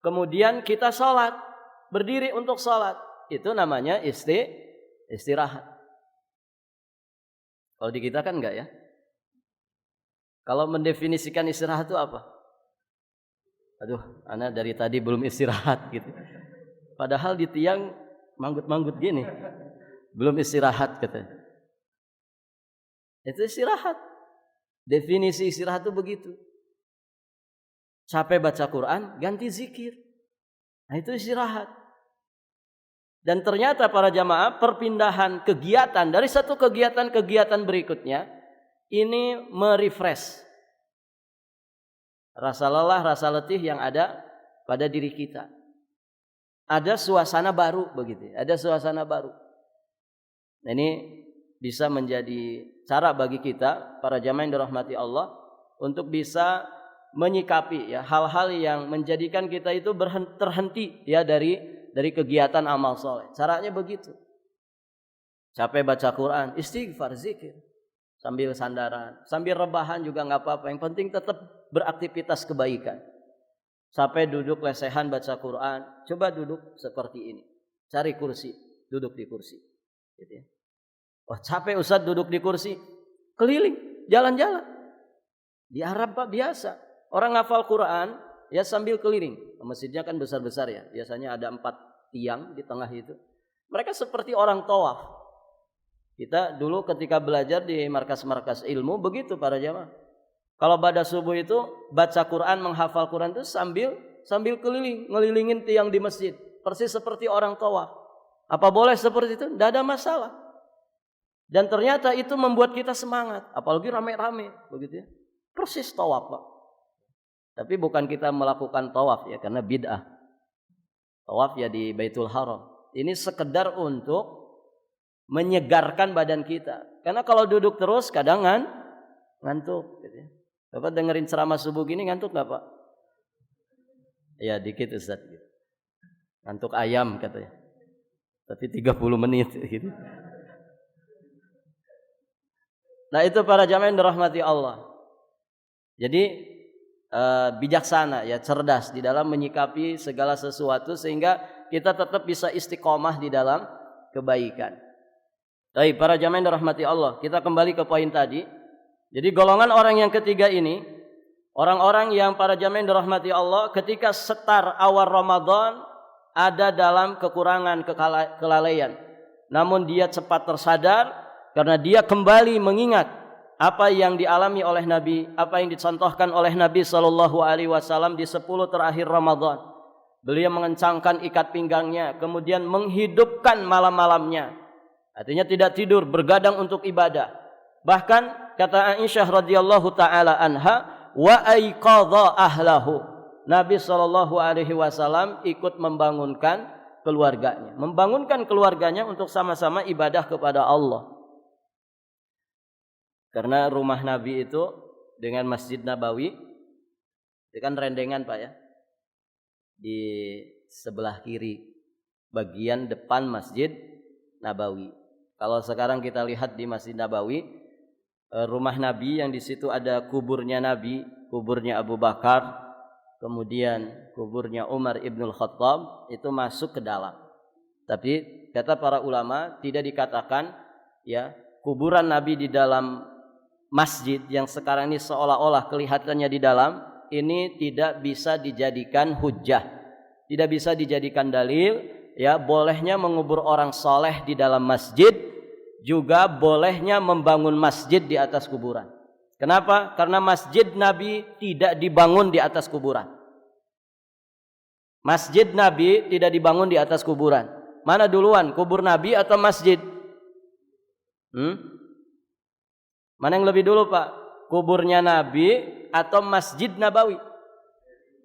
kemudian kita sholat, berdiri untuk sholat, itu namanya istirahat. Kalau di kita kan enggak ya. Kalau mendefinisikan istirahat itu apa? Aduh, ana dari tadi belum istirahat gitu. Padahal di tiang manggut-manggut gini. Belum istirahat katanya. Itu istirahat. Definisi istirahat itu begitu. Capek baca Quran, ganti zikir. Nah, itu istirahat. Dan ternyata para jamaah perpindahan kegiatan dari satu kegiatan berikutnya ini merefresh rasa lelah, rasa letih yang ada pada diri kita. Ada suasana baru begitu, ada suasana baru. Nah, ini bisa menjadi cara bagi kita para jamaah yang dirahmati Allah untuk bisa menyikapi ya hal-hal yang menjadikan kita itu terhenti ya dari kegiatan amal soleh. Caranya begitu. Capek baca Quran, istighfar, zikir, sambil sandaran, sambil rebahan juga nggak apa-apa. Yang penting tetap beraktivitas kebaikan. Sampai duduk lesehan baca Quran, coba duduk seperti ini. Cari kursi, duduk di kursi. Gitu ya. Wah, capek Ustaz duduk di kursi, keliling, jalan-jalan. Di Arab Pak biasa. Orang ngafal Quran ya sambil keliling. Masjidnya kan besar-besar ya. Biasanya ada 4 tiang di tengah itu. Mereka seperti orang tawaf. Kita dulu ketika belajar di markas-markas ilmu begitu para jamaah. Kalau pada subuh itu baca Quran, menghafal Quran itu sambil keliling, ngelilingin tiang di masjid. Persis seperti orang tawaf. Apa boleh seperti itu? Tidak ada masalah. Dan ternyata itu membuat kita semangat. Apalagi rame-rame begitu ya. Persis tawaf Pak. Tapi bukan kita melakukan tawaf ya, karena bid'ah. Tawaf ya di Baitul Haram. Ini sekedar untuk menyegarkan badan kita. Karena kalau duduk terus kadang ngantuk. Gitu ya. Bapak dengerin ceramah subuh gini ngantuk nggak Pak? Ya dikit Ustaz. Ngantuk ayam katanya. Tapi 30 menit. Gitu. Nah itu para jamaah yang dirahmati Allah. Jadi bijaksana ya, cerdas di dalam menyikapi segala sesuatu sehingga kita tetap bisa istiqomah di dalam kebaikan. Baik, para jamaah yang dirahmati Allah, kita kembali ke poin tadi. Jadi golongan orang yang ketiga ini, orang-orang yang para jamaah yang dirahmati Allah ketika setar awal Ramadan ada dalam kekurangan, kelalaian. Namun dia cepat tersadar karena dia kembali mengingat apa yang dialami oleh Nabi, apa yang dicontohkan oleh Nabi sallallahu alaihi wasallam di 10 terakhir Ramadan. Beliau mengencangkan ikat pinggangnya, kemudian menghidupkan malam-malamnya. Artinya tidak tidur, bergadang untuk ibadah. Bahkan kata Aisyah radhiyallahu taala anha, wa aiqadha ahlahu. Nabi sallallahu alaihi wasallam ikut membangunkan keluarganya, untuk sama-sama ibadah kepada Allah. Karena rumah Nabi itu dengan Masjid Nabawi itu kan rendengan Pak ya. Di sebelah kiri bagian depan Masjid Nabawi. Kalau sekarang kita lihat di Masjid Nabawi, rumah Nabi yang di situ ada kuburnya Nabi, kuburnya Abu Bakar, kemudian kuburnya Umar Ibnul Khattab, itu masuk ke dalam. Tapi kata para ulama tidak dikatakan ya kuburan Nabi di dalam masjid yang sekarang ini seolah-olah kelihatannya di dalam, ini tidak bisa dijadikan hujjah, tidak bisa dijadikan dalil ya bolehnya mengubur orang soleh di dalam masjid, juga bolehnya membangun masjid di atas kuburan. Kenapa? Karena masjid Nabi tidak dibangun di atas kuburan. Masjid Nabi tidak dibangun di atas kuburan. Mana duluan, kubur Nabi atau masjid? Mana yang lebih dulu Pak? Kuburnya Nabi atau Masjid Nabawi?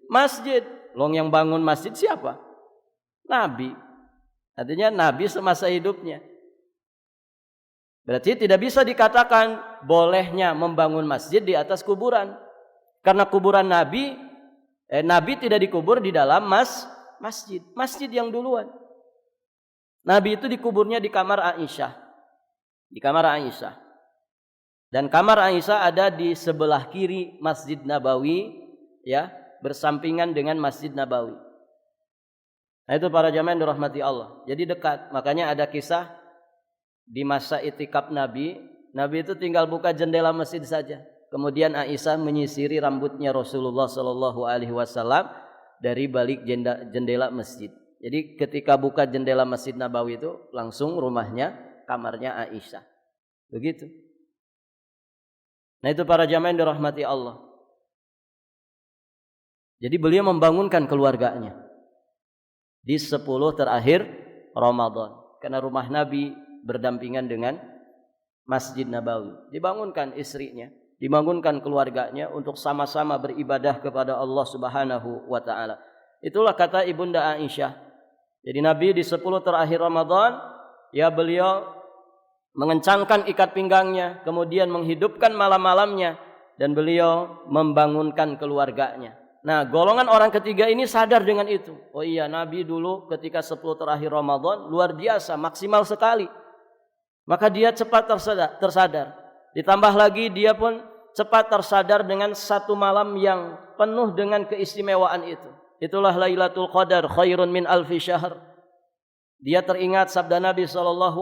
Masjid. Long yang bangun masjid siapa? Nabi. Artinya Nabi semasa hidupnya. Berarti tidak bisa dikatakan bolehnya membangun masjid di atas kuburan. Karena kuburan Nabi, Nabi tidak dikubur di dalam masjid. Masjid yang duluan. Nabi itu dikuburnya di kamar Aisyah. Di kamar Aisyah. Dan kamar Aisyah ada di sebelah kiri Masjid Nabawi, ya, bersampingan dengan Masjid Nabawi. Nah itu para jamaah yang dirahmati Allah. Jadi dekat. Makanya ada kisah di masa itikaf Nabi, Nabi itu tinggal buka jendela masjid saja. Kemudian Aisyah menyisiri rambutnya Rasulullah Shallallahu Alaihi Wasallam dari balik jendela masjid. Jadi ketika buka jendela Masjid Nabawi itu langsung rumahnya, kamarnya Aisyah. Begitu. Nah itu para jamaah yang dirahmati Allah. Jadi beliau membangunkan keluarganya di 10 terakhir Ramadan. Karena rumah Nabi berdampingan dengan Masjid Nabawi. Dibangunkan istrinya, dibangunkan keluarganya untuk sama-sama beribadah kepada Allah Subhanahu wa taala. Itulah kata Ibunda Aisyah. Jadi Nabi di 10 terakhir Ramadan, ya beliau mengencangkan ikat pinggangnya, kemudian menghidupkan malam-malamnya, dan beliau membangunkan keluarganya. Nah, golongan orang ketiga ini sadar dengan itu. Oh iya, Nabi dulu ketika 10 terakhir Ramadan luar biasa, maksimal sekali. Maka dia cepat tersadar. Ditambah lagi dia pun cepat tersadar dengan satu malam yang penuh dengan keistimewaan itu. Itulah Lailatul Qadar khairun min alfi syahr. Dia teringat sabda Nabi SAW,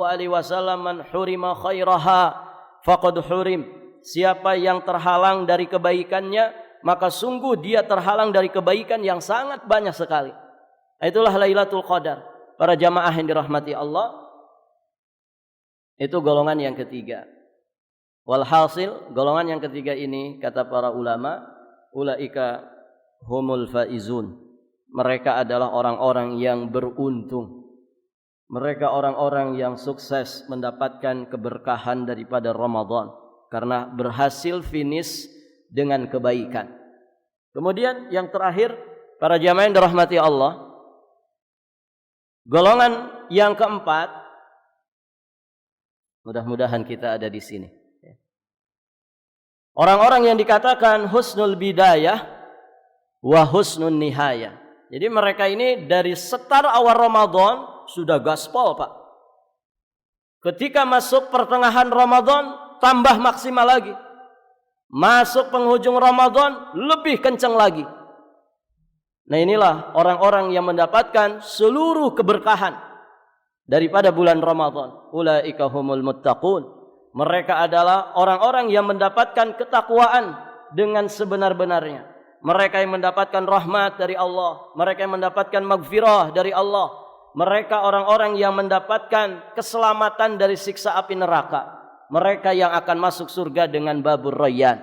man hurima khairaha faqad hurim. Siapa yang terhalang dari kebaikannya, maka sungguh dia terhalang dari kebaikan yang sangat banyak sekali. Itulah Lailatul Qadar. Para jamaah yang dirahmati Allah, itu golongan yang ketiga. Walhasil, golongan yang ketiga ini kata para ulama, ulaika humul faizun. Mereka adalah orang-orang yang beruntung. Mereka orang-orang yang sukses mendapatkan keberkahan daripada Ramadan karena berhasil finish dengan kebaikan. Kemudian yang terakhir, para jamaah yang dirahmati Allah, golongan yang keempat, mudah-mudahan kita ada di sini. Orang-orang yang dikatakan husnul bidayah wa husnun nihayah. Jadi mereka ini dari setar awal Ramadan sudah gaspol Pak. Ketika masuk pertengahan Ramadan tambah maksimal lagi. Masuk penghujung Ramadan lebih kencang lagi. Nah inilah orang-orang yang mendapatkan seluruh keberkahan daripada bulan Ramadan. Ulaika humul muttaqun. Mereka adalah orang-orang yang mendapatkan ketakwaan dengan sebenar-benarnya. Mereka yang mendapatkan rahmat dari Allah. Mereka yang mendapatkan maghfirah dari Allah. Mereka orang-orang yang mendapatkan keselamatan dari siksa api neraka. Mereka yang akan masuk surga dengan babur rayyan.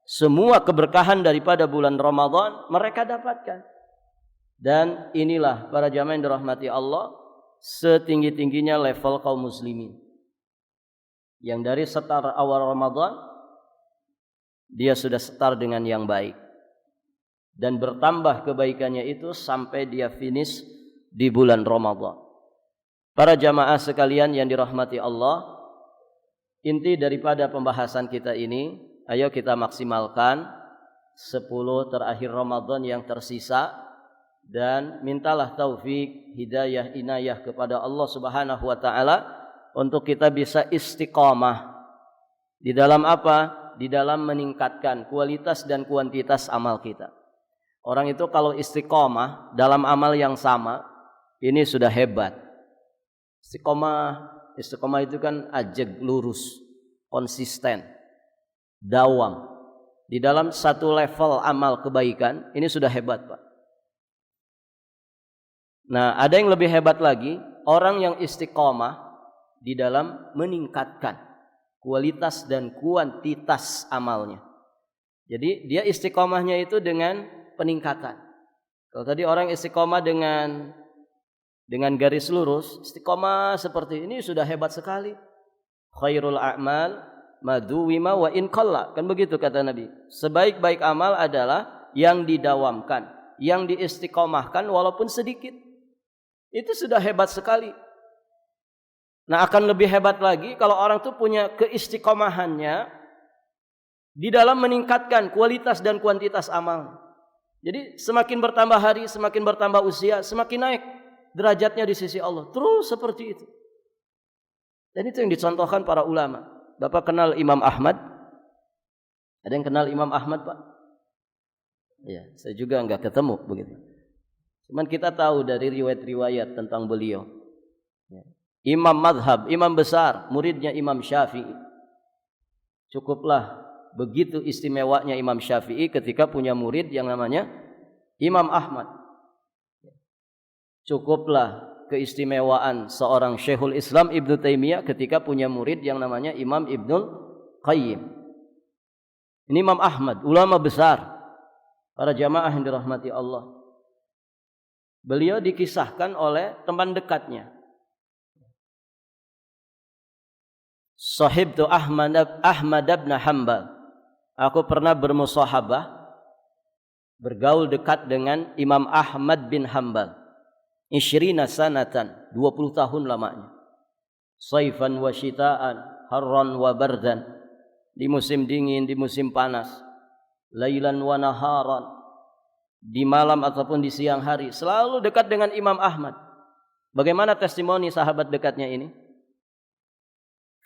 Semua keberkahan daripada bulan Ramadan mereka dapatkan. Dan inilah para jamaah yang dirahmati Allah, setinggi-tingginya level kaum muslimin. Yang dari setar awal Ramadan, dia sudah setar dengan yang baik. Dan bertambah kebaikannya itu sampai dia finish di bulan Ramadan. Para jamaah sekalian yang dirahmati Allah, inti daripada pembahasan kita ini, ayo kita maksimalkan 10 terakhir Ramadan yang tersisa. Dan mintalah taufik, hidayah, inayah kepada Allah Subhanahu wa taala untuk kita bisa istiqamah. Di dalam apa? Di dalam meningkatkan kualitas dan kuantitas amal kita. Orang itu kalau istiqamah dalam amal yang sama, ini sudah hebat. Istiqamah itu kan ajeg, lurus, konsisten, dawam. Di dalam satu level amal kebaikan, ini sudah hebat, Pak. Nah, ada yang lebih hebat lagi, orang yang istiqomah di dalam meningkatkan kualitas dan kuantitas amalnya. Jadi dia istiqomahnya itu dengan peningkatan. Kalau tadi orang istiqomah dengan garis lurus, istiqomah seperti ini sudah hebat sekali. Khairul a'mal maduwima wa in qalla, kan begitu kata Nabi. Sebaik-baik amal adalah yang didawamkan, yang diistiqomahkan walaupun sedikit. Itu sudah hebat sekali. Nah, akan lebih hebat lagi kalau orang itu punya keistiqomahannya di dalam meningkatkan kualitas dan kuantitas amal. Jadi semakin bertambah hari, semakin bertambah usia, semakin naik derajatnya di sisi Allah. Terus seperti itu. Dan itu yang dicontohkan para ulama. Bapak kenal Imam Ahmad? Ada yang kenal Imam Ahmad, Pak? Ya, saya juga enggak ketemu begitu. Cuman kita tahu dari riwayat-riwayat tentang beliau. Imam madhab, imam besar, muridnya Imam Syafi'i. Cukuplah begitu istimewanya Imam Syafi'i ketika punya murid yang namanya Imam Ahmad. Cukuplah keistimewaan seorang Syekhul Islam Ibnu Taimiyah ketika punya murid yang namanya Imam Ibnul Qayyim. Ini Imam Ahmad, ulama besar. Para jamaah yang dirahmati Allah. Beliau dikisahkan oleh teman dekatnya. Sahibtu Ahmad bin Hanbal. Aku pernah bermusahabah, bergaul dekat dengan Imam Ahmad bin Hanbal. 20 sanatan, 20 tahun lamanya. Saifan wa syita'an, harran wa bardan. Di musim dingin, di musim panas. Lailan wa naharan. Di malam ataupun di siang hari, selalu dekat dengan Imam Ahmad. Bagaimana testimoni sahabat dekatnya ini?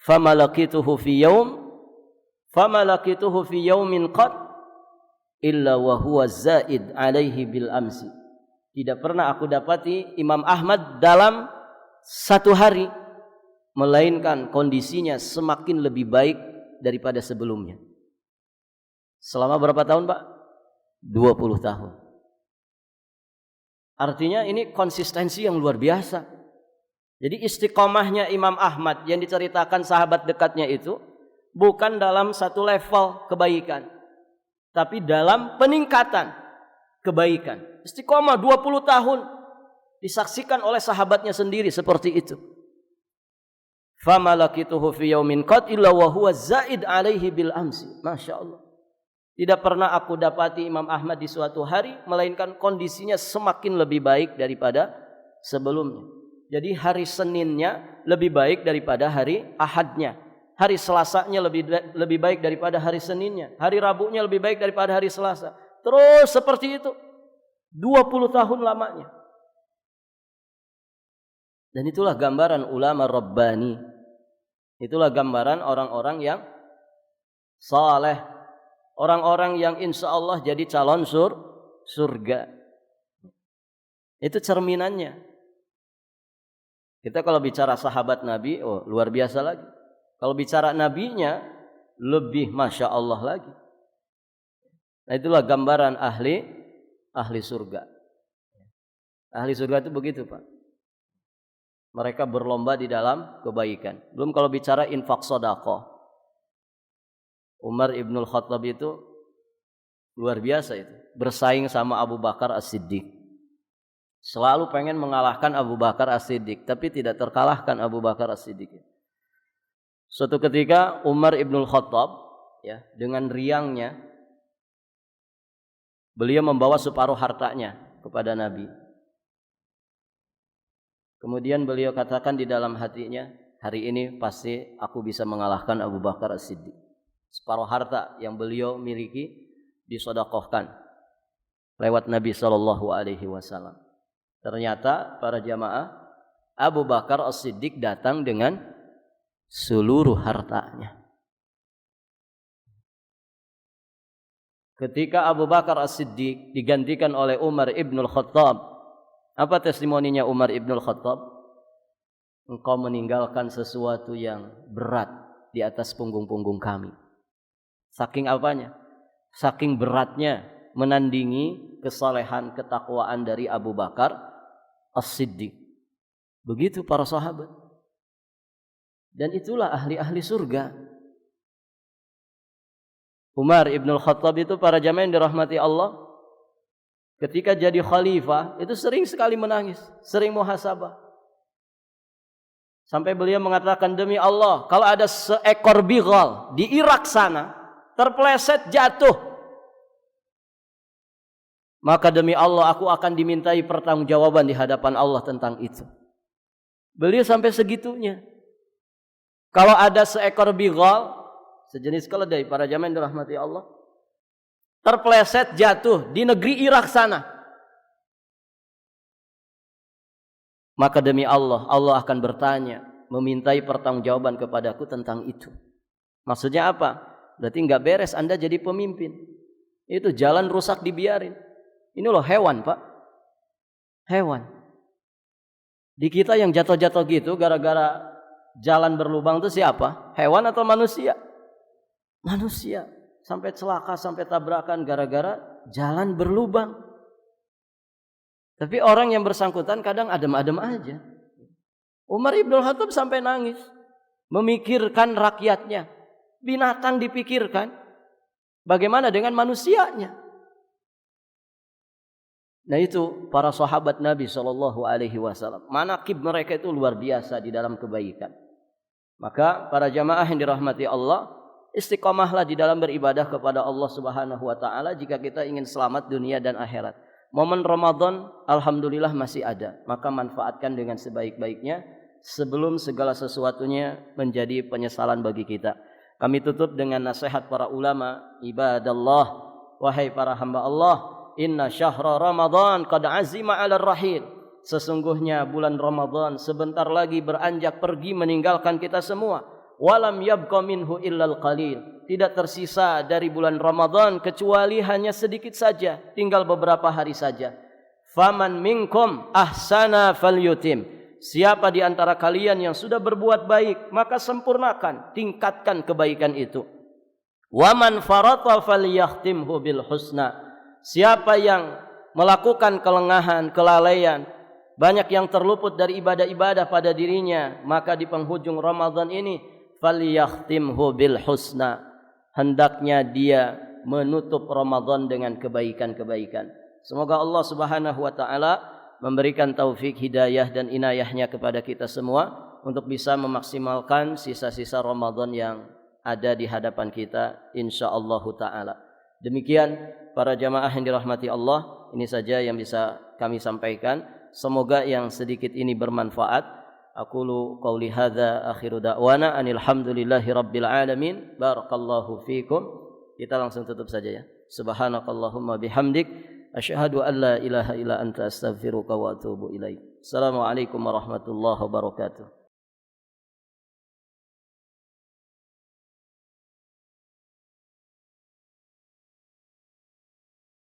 Famalakituhu fi yaumin qad illa wa huwa zaid alaihi bil amsi. Tidak pernah aku dapati Imam Ahmad dalam satu hari, melainkan kondisinya semakin lebih baik daripada sebelumnya. Selama berapa tahun, Pak? 20 tahun. Artinya ini konsistensi yang luar biasa. Jadi istiqomahnya Imam Ahmad yang diceritakan sahabat dekatnya itu bukan dalam satu level kebaikan, tapi dalam peningkatan kebaikan. Istiqomah 20 tahun disaksikan oleh sahabatnya sendiri seperti itu. Famalakituhu fi yaumin qad illa wa huwa zaid alaihi bil amsi. Masya Allah. Tidak pernah aku dapati Imam Ahmad di suatu hari, melainkan kondisinya semakin lebih baik daripada sebelumnya. Jadi hari Seninnya lebih baik daripada hari Ahadnya. Hari Selasanya lebih baik daripada hari Seninnya. Hari Rabunya lebih baik daripada hari Selasa. Terus seperti itu. 20 tahun lamanya. Dan itulah gambaran ulama Rabbani. Itulah gambaran orang-orang yang saleh. Orang-orang yang insya Allah jadi calon surga. Itu cerminannya. Kita kalau bicara sahabat Nabi, oh luar biasa lagi. Kalau bicara nabinya, lebih Masya Allah lagi. Nah itulah gambaran ahli surga. Ahli surga itu begitu, Pak. Mereka berlomba di dalam kebaikan. Belum kalau bicara infak sedekah. Umar Ibnul Khattab itu luar biasa itu. Bersaing sama Abu Bakar As-Siddiq. Selalu pengen mengalahkan Abu Bakar As-Siddiq, tapi tidak terkalahkan Abu Bakar As-Siddiq. Suatu ketika Umar Ibnul Khattab ya, dengan riangnya beliau membawa separuh hartanya kepada Nabi. Kemudian beliau katakan di dalam hatinya, hari ini pasti aku bisa mengalahkan Abu Bakar As-Siddiq. Separuh harta yang beliau miliki disedekahkan lewat Nabi SAW. Ternyata para jamaah, Abu Bakar As-Siddiq datang dengan seluruh hartanya. Ketika Abu Bakar As-Siddiq digantikan oleh Umar Ibnul Khattab, apa testimoninya Umar Ibnul Khattab? Engkau meninggalkan sesuatu yang berat di atas punggung-punggung kami. Saking apanya? Saking beratnya menandingi kesalehan, ketakwaan dari Abu Bakar As-Siddiq. Begitu para sahabat. Dan itulah ahli-ahli surga. Umar Ibnul Khattab itu para jamaah yang dirahmati Allah, ketika jadi khalifah itu sering sekali menangis, sering muhasabah. Sampai beliau mengatakan, demi Allah, kalau ada seekor bighal di Irak sana terpeleset jatuh, maka demi Allah aku akan dimintai pertanggungjawaban di hadapan Allah tentang itu. Beliau sampai segitunya. Kalau ada seekor bighal, sejenis keledai, para jamaah yang dirahmati Allah, terpeleset jatuh di negeri Irak sana, maka demi Allah, Allah akan bertanya, memintai pertanggungjawaban kepadaku tentang itu. Maksudnya apa? Berarti nggak beres Anda jadi pemimpin. Itu jalan rusak dibiarin. Ini loh hewan, Pak. Hewan. Di kita yang jatuh-jatuh gitu gara-gara jalan berlubang itu siapa? Hewan atau manusia? Manusia. Sampai celaka, sampai tabrakan gara-gara jalan berlubang. Tapi orang yang bersangkutan kadang adem-adem aja. Umar Ibnul Khattab sampai nangis. Memikirkan rakyatnya. Binatang dipikirkan. Bagaimana dengan manusianya? Nah itu para sahabat Nabi SAW. Manaqib mereka itu luar biasa di dalam kebaikan. Maka para jamaah yang dirahmati Allah, istiqomahlah di dalam beribadah kepada Allah Subhanahu wa taala jika kita ingin selamat dunia dan akhirat. Momen Ramadan alhamdulillah masih ada, maka manfaatkan dengan sebaik-baiknya sebelum segala sesuatunya menjadi penyesalan bagi kita. Kami tutup dengan nasihat para ulama, ibadallah, wahai para hamba Allah, inna syahra Ramadan qad azima 'alal rahil. Sesungguhnya bulan Ramadan sebentar lagi beranjak pergi meninggalkan kita semua. Walam yabqa minhu illal qalil. Tidak tersisa dari bulan Ramadan kecuali hanya sedikit saja, tinggal beberapa hari saja. Faman minkum ahsana falyutim. Siapa di antara kalian yang sudah berbuat baik, maka sempurnakan, tingkatkan kebaikan itu. Waman farata falyakhtimhu bil husna. Siapa yang melakukan kelengahan, kelalaian, banyak yang terluput dari ibadah-ibadah pada dirinya, maka di penghujung Ramadan ini falyakhtimhu bil husna, hendaknya dia menutup Ramadan dengan kebaikan-kebaikan. Semoga Allah Subhanahu wa taala memberikan taufik, hidayah dan inayahnya kepada kita semua untuk bisa memaksimalkan sisa-sisa Ramadan yang ada di hadapan kita insyaallah taala. Demikian para jamaah yang dirahmati Allah, ini saja yang bisa kami sampaikan. Semoga yang sedikit ini bermanfaat. Aqulu qauli hadza akhiru da'wana anil hamdulillahi rabbil alamin. Barakallahu fikum. Kita langsung tutup saja ya. Subhanakallahumma bihamdik asyhadu an la ilaha illa anta astaghfiruka wa atubu ilaik. Assalamualaikum warahmatullahi wabarakatuh.